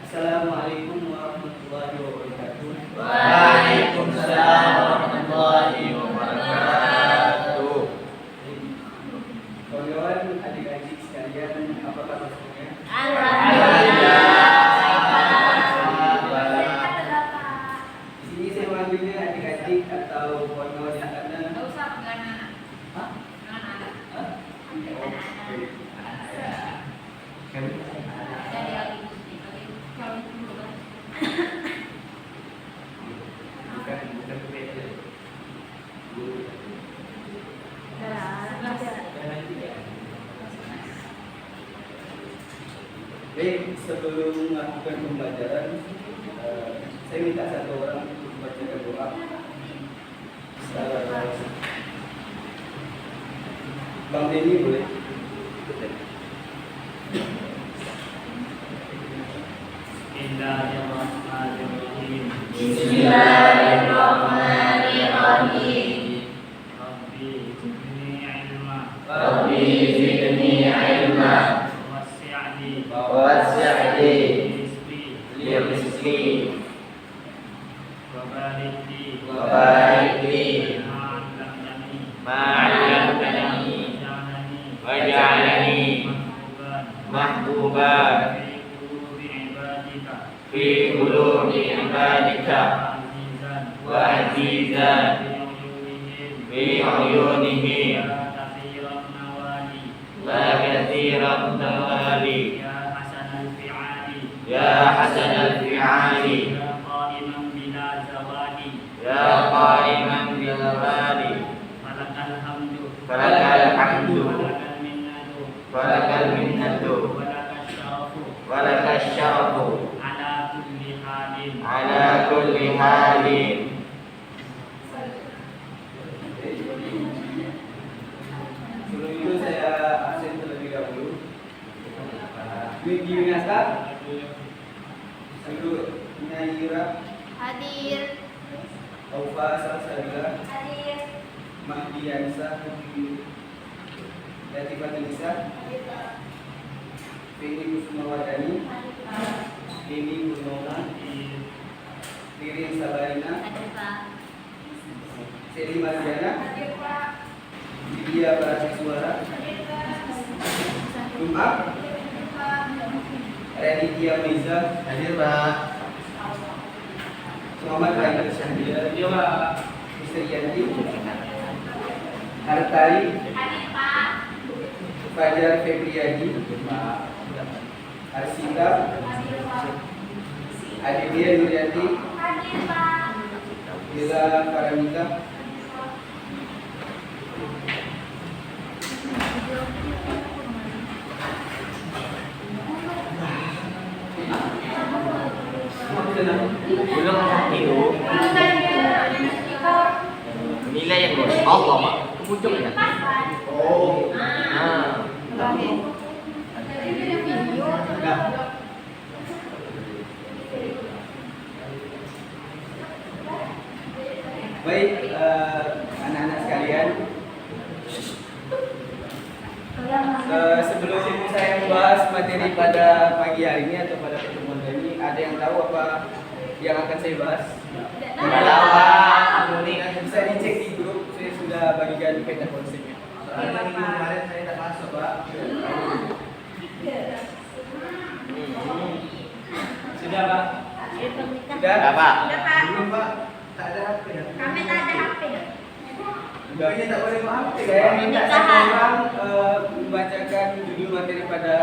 Assalamualaikum warahmatullahi wabarakatuh. Waalaikumsalam warahmatullahi wabarakatuh. Kawan-kawan, adik-adik sekalian, apa kabarnya? Di sini saya memanggilnya adik-adik atau kawan-kawan yang karena Baik, sebelum melakukan pembelajaran, saya minta satu orang untuk membacakan doa. Bang Denny boleh? Bismillahirrahmanirrahim. Bismillahirrahmanirrahim. Rabbi zidni ilma wasi'ni li rizqi wa barik li ma 'allamtani waj'alni mahbuban fi qulubi ibadika wa azizan fi uyunihim la kathiran nawali ya hasanal fi'ali ya qa'iman bil zawali falakal hamdu falakal minnatu walakal syarafu ala kulli halin. Sebelum itu saya absen terlebih dahulu. Widi Winasa, Sanggu Nyaira, Hadir. Aufa Salsabila, Hadir. Mahdi Yansa, Latifah Nisa, Feni Kusumawardani, Dini Purnomo, Ririn Sabarina, Hadir, Pak. Seli Mardiana, Hadir, Pak. Lydia Parasiswara, Hadir, Pak. Lumah, Hadir, Pak. Raditya Meza, Hadir Pak. Muhammad Raihal Syahdia, Hadir Pak. Misriyanti, Hartari, Hadir, Pak. Fajar Febriadi, Arsita, Hadir, Pak. Aditya Nurianti, Hadir, Pak. Bila Paramita, Belum itu nilai yang bos Allah Pak. Ujung ya. Oh, Nah. baik anak-anak sekalian. Sebelum saya membahas materi pada pagi hari ini atau pada pertemuan hari ini, ada yang tahu apa yang akan saya bahas? Bisa dicek di grup, saya sudah bagikan peta konsepnya. Soalnya minggu kemarin saya tak masuk, Pak. Sudah, Pak? Sudah? Sudah, Pak. Sudah, Pak. Belum, Pak. Tak ada HP ya? Kami tak ada HP. Sudah. Ini tak boleh HP. Saya minta satu orang membacakan judul materi pada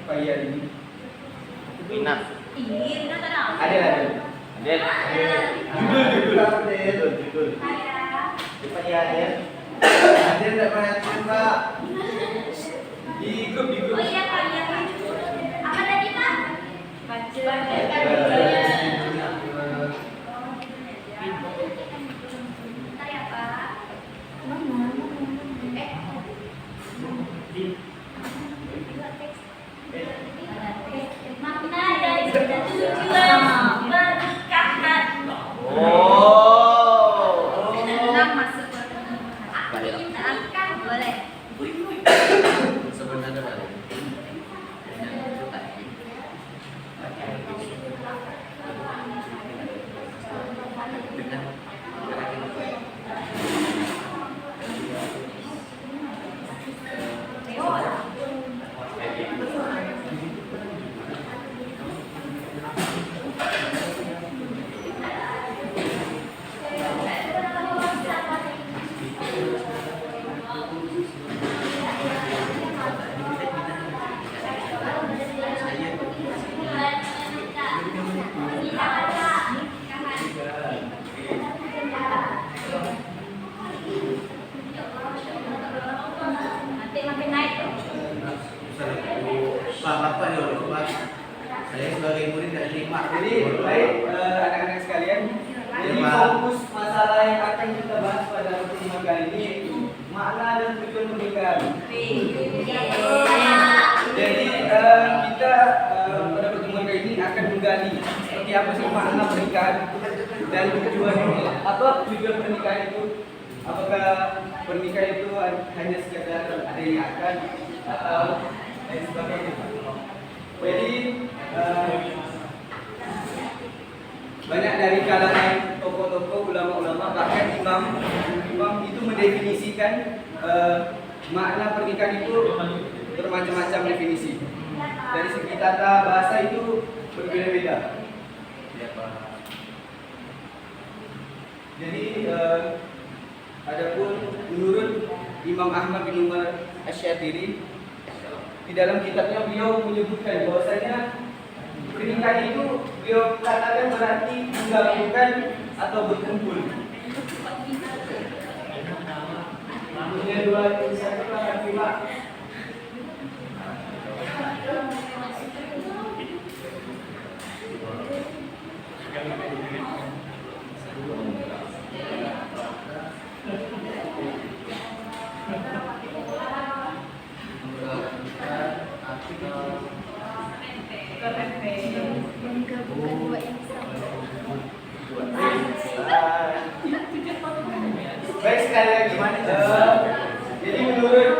pagi hari ini. Minat. Iya, kita tak ada. Ada. Hadir. Judul. Saya. Cepat ya Hadir. Hadir tak perhatian, Pak? Di grup. Oh iya, Pak. Iya, Pak. Apa tadi, Pak? Baca. Bentar ya, Pak. Makna dari tujuan berkahan. Oh. Senang masuk ke aku minta akan boleh. Sebenarnya Bapak dulu, Pak. Saya sebagai murid dan terima. Jadi baik anak-anak sekalian, jadi Pak. fokus masalah yang akan kita bahas pada pertemuan kali ini yaitu makna dan tujuan pernikahan. Jadi kita pada pertemuan kali ini akan menggali seperti apa sih makna pernikahan dan tujuan tujuan pernikahan itu. Apakah pernikahan itu hanya sekedar ada yang akan atau lain sebagainya. Jadi banyak dari kalangan tokoh-tokoh, ulama-ulama, bahkan imam itu mendefinisikan makna pernikahan itu bermacam-macam definisi. Dari segi tata bahasa itu berbeda-beda. Jadi adapun menurut Imam Ahmad bin Umar Asy-Syatiri, di dalam kitabnya beliau menyebutkan bahwasanya pernikahan itu beliau katakan berarti menggabungkan atau berkumpul. Punya dua insan itu akan terima. Baik, sekali lagi. Jadi menurut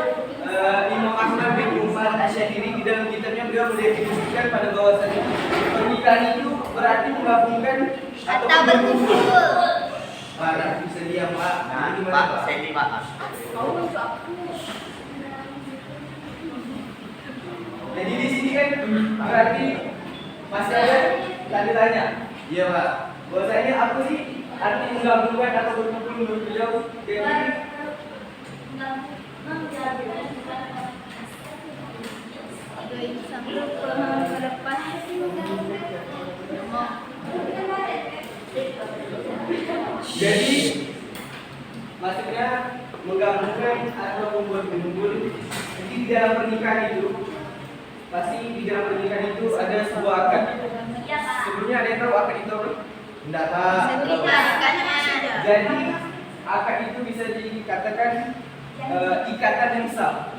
Imam Ahmad bin Umar Asy-Syatiri, di dalam kitabnya beliau mendefinisikan pada bahwasanya pernikahan itu berarti menggabungkan atau berkumpul. Pak, bisa diam, Pak. Nah, Gimana, Pak, saya ini Pak. Jadi di sini kan berarti masih ada tanda tanya. Iya, Pak. Bahwasanya apa sih arti menggabungkan atau berkumpul menurut beliau? Jadi Jadi maksudnya menggabungkan atau kumpul-kumpul. Jadi di dalam pernikahan itu pasti di dalam pernikahan itu ada sebuah akad. Sebelumnya ada yang tahu akad itu apa? Enggak, Pak. Jadi akad itu bisa dikatakan ikatan yang sah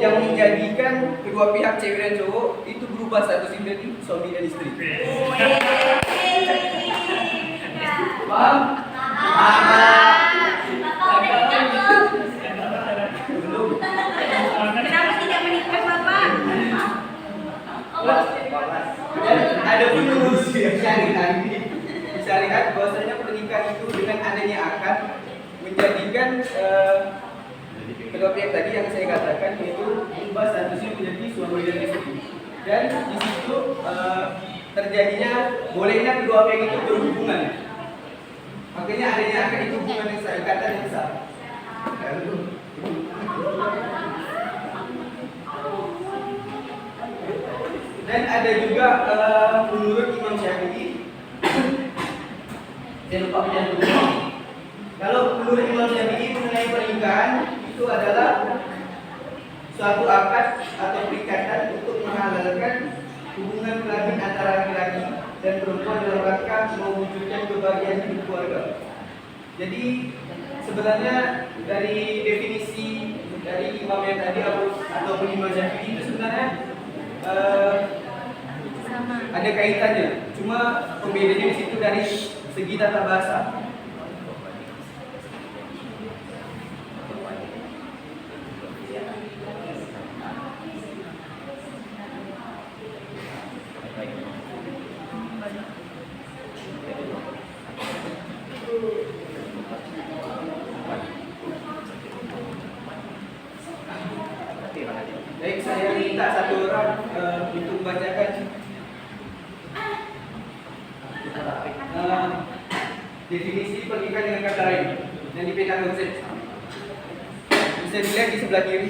yang menjadikan kedua pihak cewek dan cowok itu berubah satu menjadi suami dan istri. Paham? Belum. Kenapa tidak menikah, Bapak? Dan ada pun menurut syariat syariat bahwasanya pernikahan itu dengan adanya akad menjadikan kedua pihak tadi yang saya katakan yaitu berubah statusnya menjadi suami dan istri. Dan di situ terjadinya bolehnya kedua pihak itu berhubungan. Makanya adanya akad itu hubungan yang sah, ikatan yang sah. Dan ada juga menurut Imam Syafi'i, saya lupa menyantumnya. Kalau menurut Imam Syafi'i mengenai pernikahan itu adalah suatu akad atau perikatan untuk menghalalkan hubungan kelamin antara laki-laki dan perempuan dalam rangka mewujudkan kebahagiaan hidup keluarga. Jadi sebenarnya dari definisi dari imam yang tadi atau Imam Syafi'i itu sebenarnya ada kaitannya. Cuma pembedanya di situ dari segi tata bahasa. Baik, saya minta satu orang untuk membacakan definisi pernikahan dengan kata lain yang dipegang konsep. Bisa dilihat di sebelah kiri.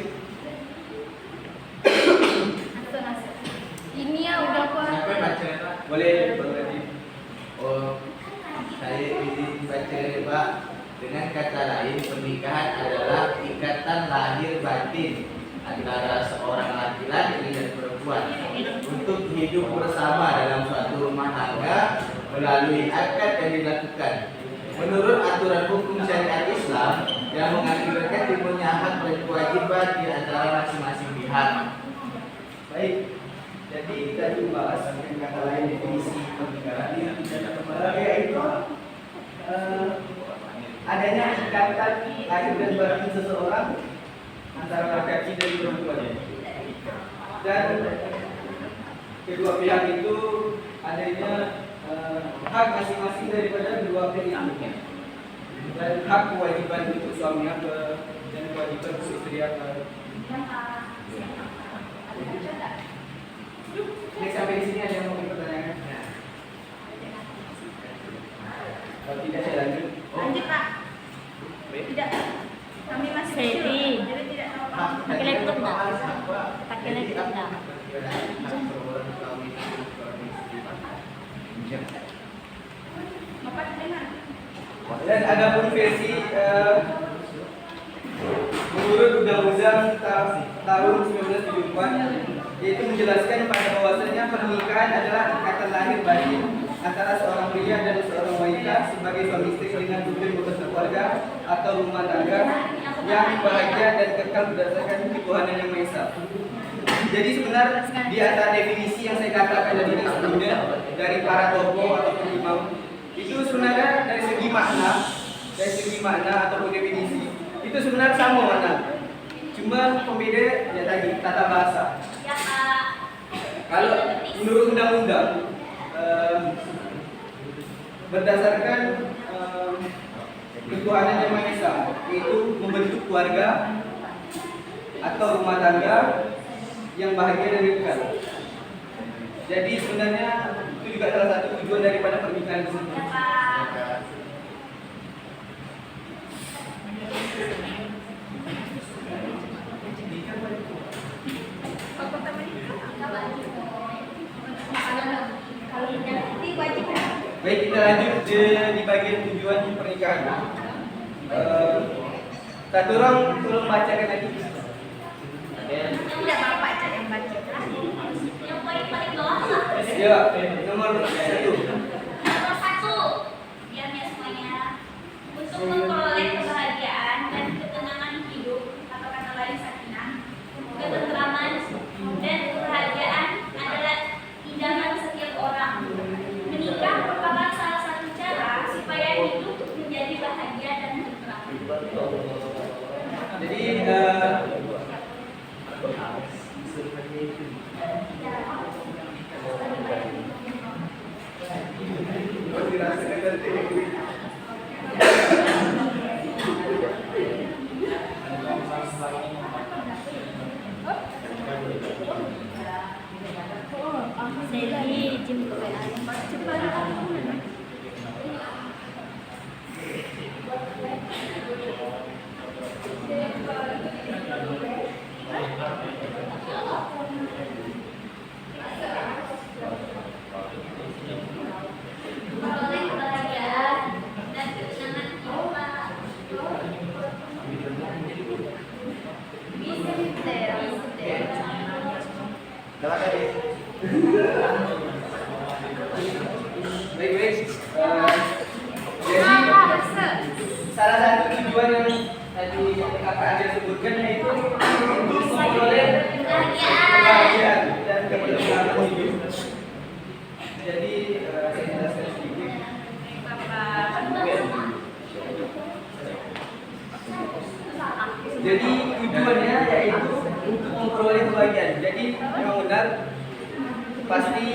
Ini ya udah Siapa yang baca, Pak? Boleh berarti. Oh, saya izin baca, Pak. Dengan kata lain, pernikahan adalah ikatan lahir batin antara seorang laki-laki dan perempuan perempuan untuk hidup bersama dalam suatu rumah tangga melalui akad yang dilakukan menurut aturan hukum syariat Islam yang mengakibatkan timbulnya hak dan kewajiban di antara masing-masing pihak. Baik, jadi kita bahas dengan kata lain definisi pernikahan yaitu adanya ikatan lahir dan batin seseorang antara laki-laki dan perempuan, dan kedua pihak itu adanya hak masing-masing daripada kedua pihak itu, dan hak kewajiban untuk suami dan kewajiban untuk istri. Ini sampai di sini ada yang mau dipertanyakan? Kalau tidak saya lanjut. Lanjut Pak. Tidak. Kami masih Sedi. jadi tidak tahu Pak. Pakai laptop enggak? Pakai laptop enggak? Bapak dengar. Dan ada pun versi menurut Undang-Undang tahun 1974, yaitu menjelaskan pada bahwasanya pernikahan adalah ikatan lahir batin antara seorang pria dan seorang wanita sebagai suami istri dengan tujuan berkeluarga atau rumah tangga yang bahagia dan kekal berdasarkan ketuhanan yang Maha Esa. Jadi sebenarnya di antara definisi yang saya katakan tadi sebelumnya dari para tokoh ataupun imam itu sebenarnya dari segi makna ataupun definisi itu sebenarnya sama makna. Cuma pembeda ya tadi tata bahasa. Ya Pak. Kalau menurut undang-undang berdasarkan ketuhanan yang Maha Esa, yaitu membentuk keluarga atau rumah tangga yang bahagia dan kekal. Jadi sebenarnya itu juga salah satu tujuan daripada pernikahan tersebut. Ya Pak. Kalau nanti wajib Baik, kita lanjut di bagian tujuan pernikahan. Satu orang tolong bacakan lagi. tidak Bapak aja yang baca. Yang paling bawah Pak. Ya, nomor 1. Nomor 1. Biarnya semuanya untuk memperoleh kebahagiaan dan ketenangan hidup atau kata lain sakinah, ketentraman dan kebahagiaan adalah idaman setiap orang. Menikah merupakan salah satu cara supaya hidup menjadi bahagia dan tentram. Jadi Sedi, Jim ke WA. Memperoleh kebahagiaan dan ketenangan hidup. baik-baik. Jadi salah satu tujuan yang tadi kakak Anda sebutkan yaitu untuk memperoleh kebahagiaan dan ketenangan hidup. Jadi saya jelaskan sedikit. Jadi tujuannya yaitu untuk memperoleh kebahagiaan. Jadi memang benar pasti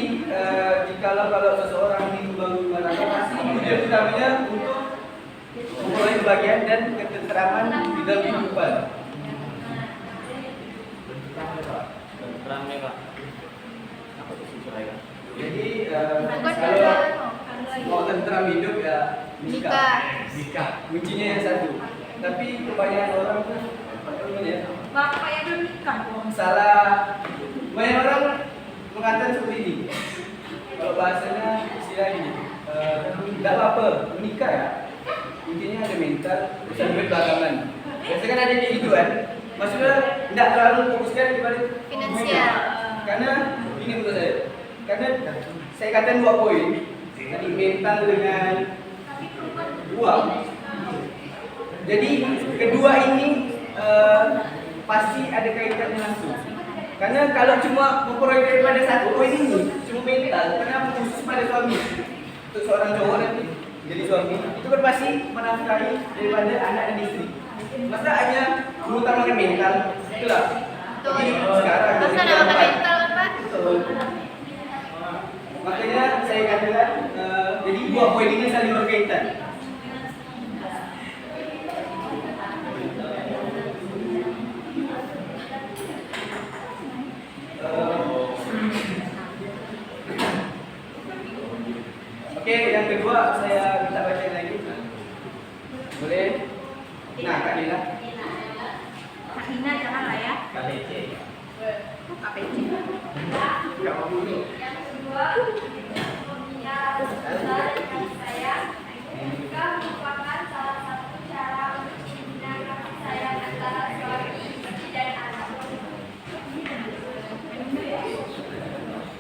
kalau seseorang ingin membangun rumah tangga pasti tujuan utamanya untuk memperoleh kebahagiaan dan ketentraman di dalam kehidupan. Ramai Pak. Apa tuh susurnya? Jadi kalau mau tentram hidup ya nikah. Kuncinya yang satu. Tapi kebanyakan orang tuh Bapak yang belum nikah dong. salah. Banyak orang mengatakan seperti ini. Kalau bahasanya istilah ini, tidak apa-apa menikah ya. Intinya ada mental, urusan duit belakangan. Biasanya kan ada di itu kan. Maksudnya tidak terlalu fokuskan kepada Finansial. Karena ini menurut saya. Karena saya katakan 2 poin. Tadi mental dengan uang. Jadi kedua ini pasti ada kaitannya langsung. Karena kalau cuma memperoleh daripada 1 poin ini, cuma mental, kenapa khusus pada suami? Untuk seorang cowok nanti jadi suami, itu kan pasti menafkahi daripada anak dan istri. Masa hanya mengutamakan mental, itulah. Jadi sekarang Masa ada makan mental kan, Pak? betul. Makanya saya katakan, jadi 2 poin ini saling berkaitan. Oke, yang kedua saya minta baca lagi. Boleh? Nah, Kak Dina. Kak Dina jangan lah ya. KDC. KPC. Enggak mau dulu. Yang kedua, hobinya besar kasih sayang. Juga merupakan salah satu cara untuk membina kasih sayang antara suami, istri, dan anak.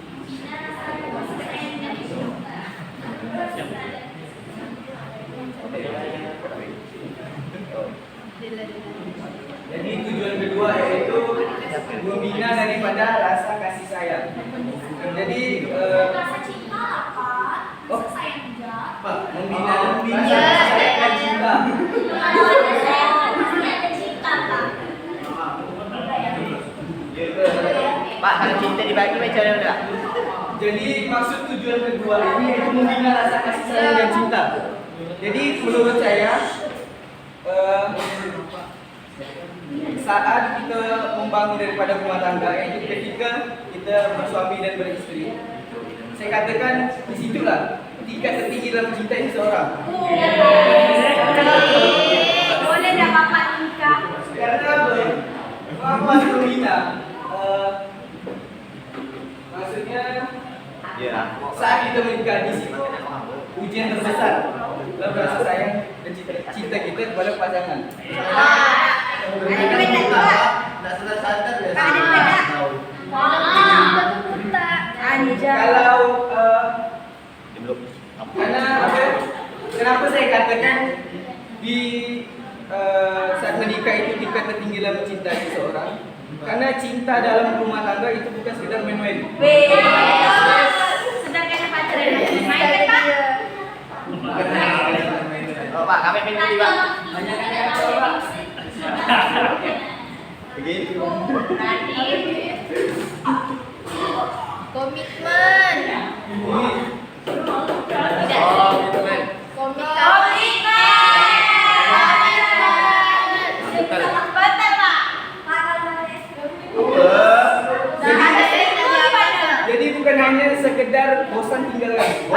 Membina rasa kasih sayang dan cinta. Jadi tujuan kedua yaitu membina daripada rasa kasih sayang. Jadi Rasa cinta lah, Pak. Oh. Rasa sayang juga. Pak, membina Iya, rasa sayang dan cinta. Kalau ada sayang, pasti ada cinta, Pak. Pak, kalau cinta dibagi macam mana enggak? Jadi maksud tujuan kedua ini yaitu membina rasa kasih sayang dan cinta. Jadi menurut saya saat kita membangun daripada rumah tangga yaitu ketika kita bersuami dan beristri, saya katakan disitulah tingkat tertinggi dalam mencintai seseorang. Boleh dah Bapak nikah. Karena apa? Apa masih membina? Maksudnya Ya. saat kita menikah di situ ujian terbesar dalam rasa sayang dan cinta kita kepada pasangan. Ada beda juga. Enggak sadar-sadar ya. Ada beda. Kalau Belum. karena apa? Kenapa saya katakan di saat menikah itu tingkat tertinggi dalam mencintai seseorang? Karena cinta dalam rumah tangga itu bukan sekedar main-main. Sedangkan yang pacaran main kan, Pak? Oh, Pak, kami minum Nanti juga. hanya ada Begitu. Nanti Komitmen. Ini Oh, gitu kan. Betul, Pak. jadi bukan hanya sekedar bosan tinggal lagi.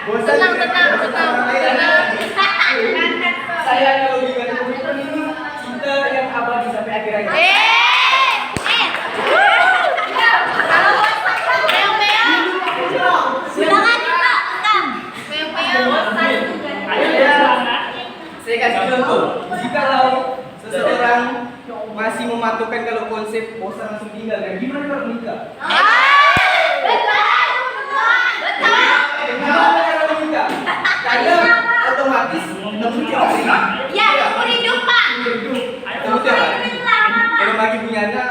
Bosan Tenang, dengan tenang, bosan tenang, orang lain. tenang. Saya kalau dengan komitmen ini cinta yang abadi sampai akhir hayat. Silakan Pak, rekam. Saya kasih contoh. Jikalau seseorang masih mematukan kalau konsep bosan langsung tinggal, kan gimana kalau menikah? Gimana cara menikah? Karena otomatis ketemu tiap hari. Ya, umur hidup, Pak. Hidup. Ketemu tiap hari. Kalau bagi punya anak,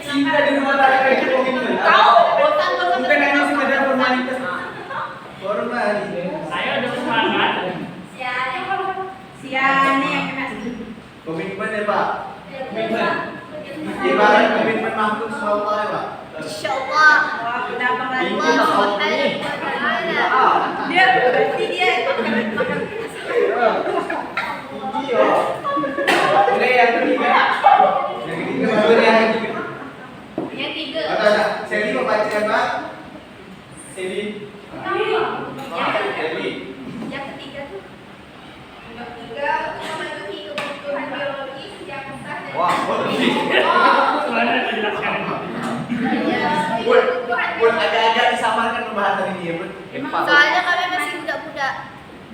cinta di rumah tangga itu komitmen. Bukan hanya sekedar formalitas. Formalitas. Saya udah semangat. Siane yang kena Komitmen ya, Pak. Komitmen. Ibarat komitmen makhluk Allah ya, Pak. Insyaallah. udah Ini pengaruh. tahu ini. Dia berarti dia makan Iya. Boleh yang ketiga. Yang ketiga. Boleh yang ketiga. yang tiga. Ada. Seli mau baca ya, Pak? Seli. Yang Seli. ketiga tuh yang ketiga memenuhi kebutuhan biologis yang besar dan Wah, boleh. Soalnya saya jelaskan ini. Bun, agak-agak disamarkan pembahasan ini ya, Bun. Soalnya kami masih budak-budak.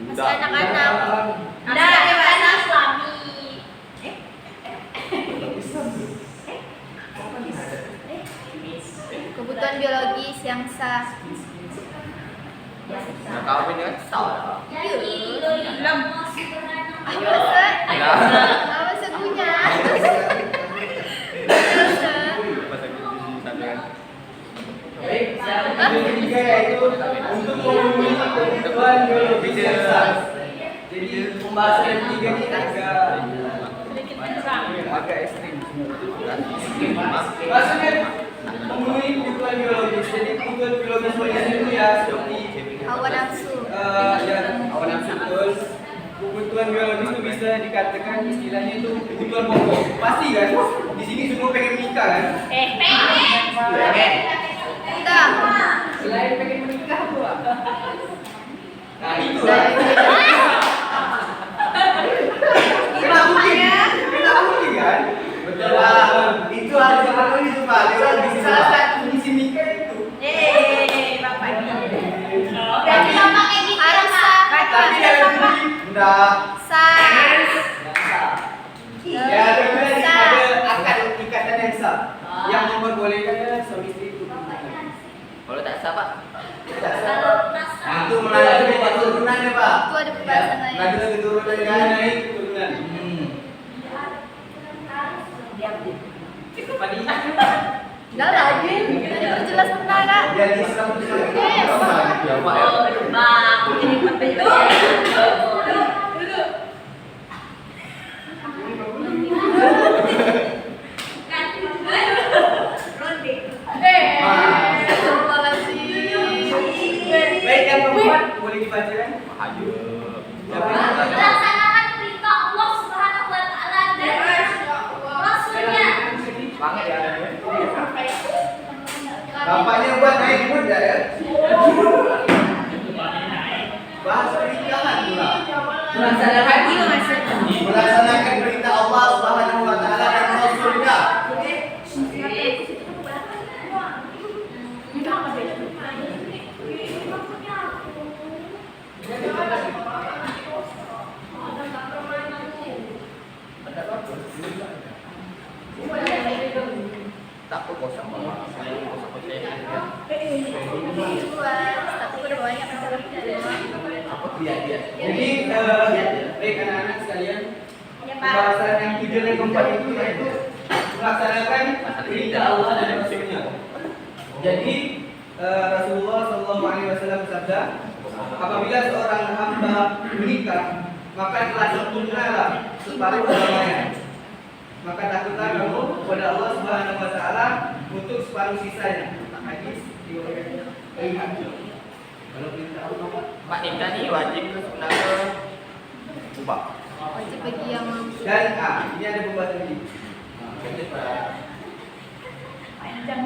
Masih anak-anak. Udah, yang sah. Nak kahwin dengan sah. Jadi Allah Subhanahu Apa wa sah? ta'ala. Apa segunya? Baik, yang ketiga yaitu untuk memenuhi kebutuhan biologis yang sah. Jadi pembahasan yang ketiga ini agak ekstrim. Maksudnya memenuhi kebutuhan biologis. Jadi kebutuhan biologis manusia itu ya seperti Hawa nafsu. ya hawa nafsu betul. Kebutuhan biologis itu bisa dikatakan istilahnya itu kebutuhan pokok. Pasti kan? Di sini semua pengen menikah kan? Pengen. Entah. Selain pengen menikah tuh. Nah itulah. Kita mungkin kan? Betul lah. Itu harus dipenuhi tuh Pak. Itu harus diisi Salah Pak. satu fungsi nikah itu. Bapak ini. Berarti Bapak kayak gitu harus sah. Tapi dalam diri Enggak. Sah. ya ada akad ikatan yang sah yang memperbolehkan suami istri itu. Kalau tak sah Pak. Tidak sah. Nah, itu melalui keturunan ya Pak. Itu ada pembahasan lain. Melalui keturunan Dan kan. naik keturunan. Padi. Enggak lagi. Ada perjelas tentara. Jadi Islam itu Yes. Ya Pak ya. Bang, jadi pembeli. Baik yang keempat boleh dibaca kan? Ayo. Laksanakan perintah Allah Subhanahu wa ta'ala dan Rasulnya. Banget ya. Bapaknya buat naik pun ya. Bahas pernikahan pula. Melaksanakan perintah Allah Subhanahu wa taala dan Rasulnya. Takut kosong Pak. Tapi udah banyak Apa dia? Jadi baik anak-anak sekalian, Ya, Pak. pembahasan yang tujuh dan keempat itu yaitu melaksanakan perintah Allah dan Rasulnya. Jadi Rasulullah SAW bersabda, apabila seorang hamba menikah, maka telah sempurnalah separuh agamanya. Maka takutlah kamu kepada Allah Subhanahu wa taala untuk separuh sisanya. Hadis riwayat. Kalau perintah Allah Pak nikah ni wajib ke sunat ke ubah. wajib bagi yang mampu. dan ini ada pembahasan ini.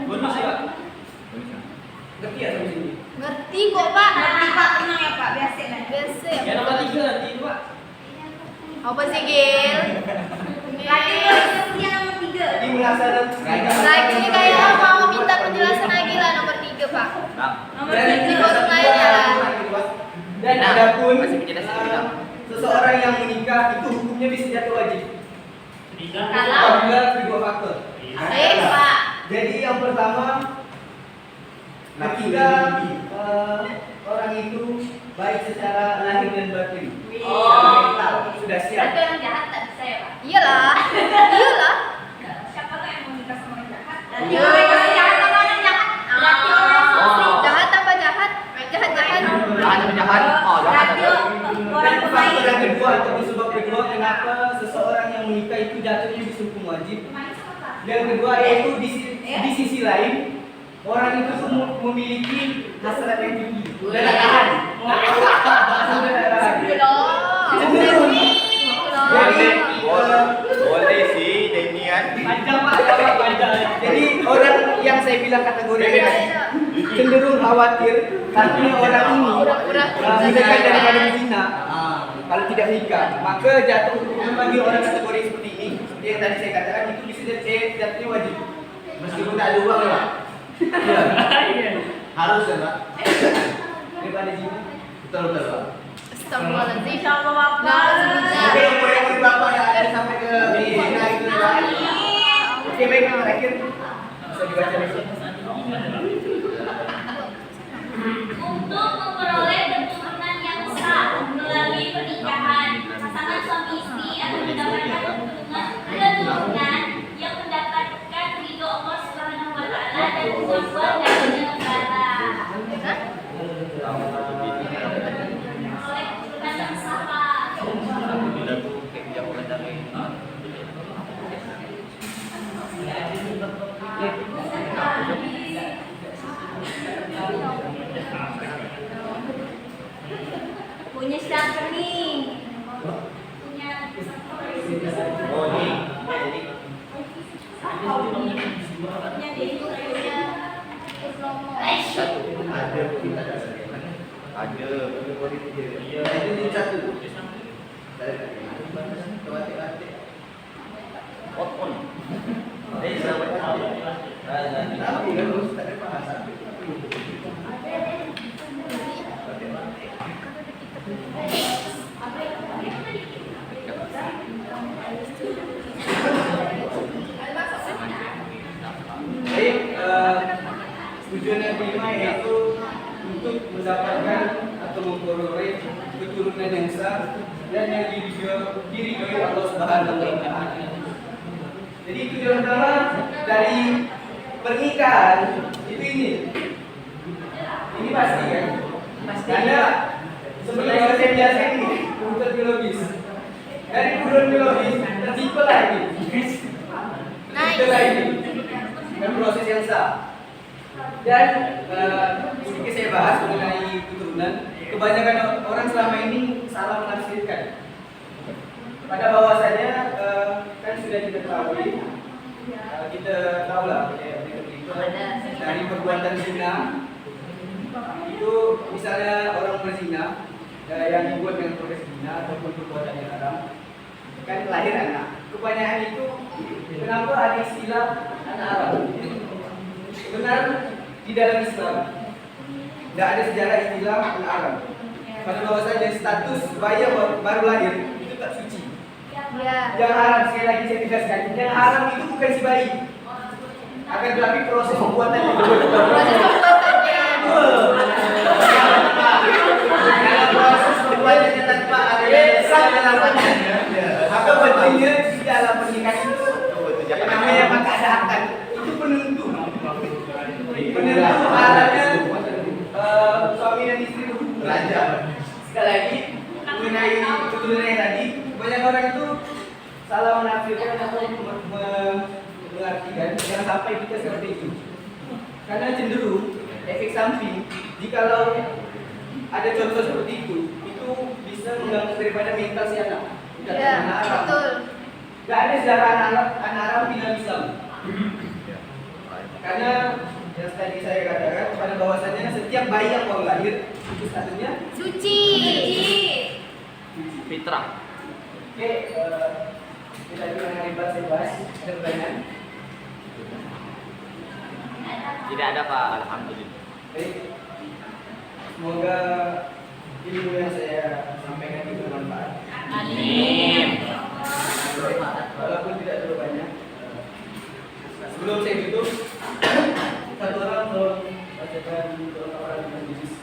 Bonus Pak. Ngerti ya sampai sini? Ngerti kok Pak. Nanti Pak tenang ya Pak, biasa nanti. Biasa ya. Yang nomor 3 nanti itu Pak. Apa sih Gil? Tadi seperti yang nomor 3. Jadi melaksanakan Lagi ini kayak mau minta penjelasan lagi lah nomor 3 Pak. Nah, Nomor Dan 3. Di forum lainnya lah. Dan Nah, adapun masih penjelasan kita. seseorang yang menikah itu hukumnya bisa jatuh wajib Kalau apabila kedua faktor. Pak. Jadi yang pertama ketika orang itu baik secara lahir dan batin, secara mental sudah siap. ada orang jahat tak bisa ya Pak? Iyalah. Iyalah. Siapa tuh yang mau nikah sama orang jahat? Berarti Iya. orang jahat sama orang jahat. Berarti orang Oh. Jahat apa jahat? Jahat-jahat. Jahat apa jahat? Oh, jahat Berarti apa? orang Dan faktor yang kedua atau sebab kedua kenapa seseorang yang menikah itu jatuhnya bisa hukum wajib. Yang kedua yaitu di sisi lain orang itu tuh memiliki hasrat yang tinggi dan tahan. Cenderung. Jadi Boleh sih Denian. panjang Pak. Jadi orang yang saya bilang kategori ini cenderung khawatir karena orang ini didekat daripada zina kalau tidak nikah, maka jatuh hukum bagi orang kategori seperti ini. Seperti yang tadi saya katakan itu bisa jatuhnya wajib. Meskipun tak ada uang ya Pak. Ya. Harus ya Pak. Daripada zina. Betul betul Pak. Astagfirullahaladzim. Insyaallah Bapak. Tapi umur bapak yang ada sampai ke zina itu Pak. Oke baik yang terakhir bisa dibaca besok. kemampuan dan negara. Oleh keturunan yang sama. Punya siapa nih? Punya punya Dedi. Ada kita ada. Itu satu. Tapi kan harus ada bahasa. Baik, tujuan yang kelima yaitu untuk mendapatkan atau memperoleh keturunan yang sah dan yang diridhoi Allah Subhanahu wa Ta'ala. Jadi tujuan utama dari pernikahan itu ini pasti kan? Karena seperti yang saya biasa ini urutan biologis. Dari urutan biologis tertipe lagi. Tertipe lagi. Dan proses yang sah. Dan sedikit saya bahas mengenai keturunan. Kebanyakan orang selama ini salah menafsirkan. Pada bahwasannya kan sudah kita ketahui, kita tahu lah dari perbuatan zina itu misalnya orang berzina yang dibuat dengan proses zina ataupun perbuatan yang haram kan lahir anak. Kebanyakan itu kenapa ada istilah anak haram? Benar di dalam Islam tidak ada sejarah istilah anak haram. Pada bahwasanya status bayi yang baru lahir itu tak suci. Yang haram, sekali lagi saya tegaskan, yang haram itu bukan si bayi. Akan tetapi proses pembuatannya. Dalam proses pembuatannya tanpa ada yang dalamnya. Maka pentingnya di dalam pernikahan itu yang namanya maka ada akad itu penentu. Penentu halnya suami dan istri raja. Sekali lagi mengenai keturunan yang tadi, banyak orang itu salah menafsirkan atau mengartikan yang sampai kita seperti itu. Karena cenderung efek samping jikalau ada contoh seperti itu bisa mengganggu daripada mental si anak. Ya, betul. Gak ada sejarah anak Arab di dalam Islam. Karena yang tadi saya katakan pada bahwasannya setiap bayi yang baru lahir itu statusnya Suci. Fitrah. Oke, kita mengenai bahasa bahas ada pertanyaan. Tidak ada Pak, alhamdulillah. Baik, semoga ilmu yang saya sampaikan itu bermanfaat. Amin. Walaupun tidak terlalu banyak. Sebelum saya tutup, satu orang tolong bacakan doa orang dengan bisnis.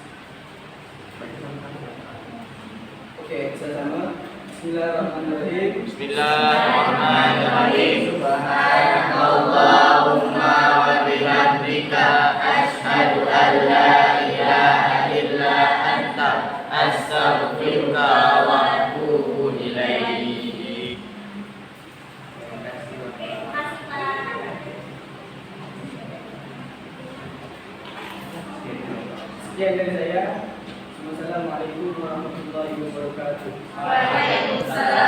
Oke, bersama. Bismillahirrahmanirrahim. Bismillahirrahmanirrahim. Subhanallahumma wa bihamdika asyhadu an la ilaha illa anta astaghfiruka wa atubu ilaik. Sekian dari saya. Wassalamualaikum warahmatullahi wabarakatuh. Waalaikumsalam.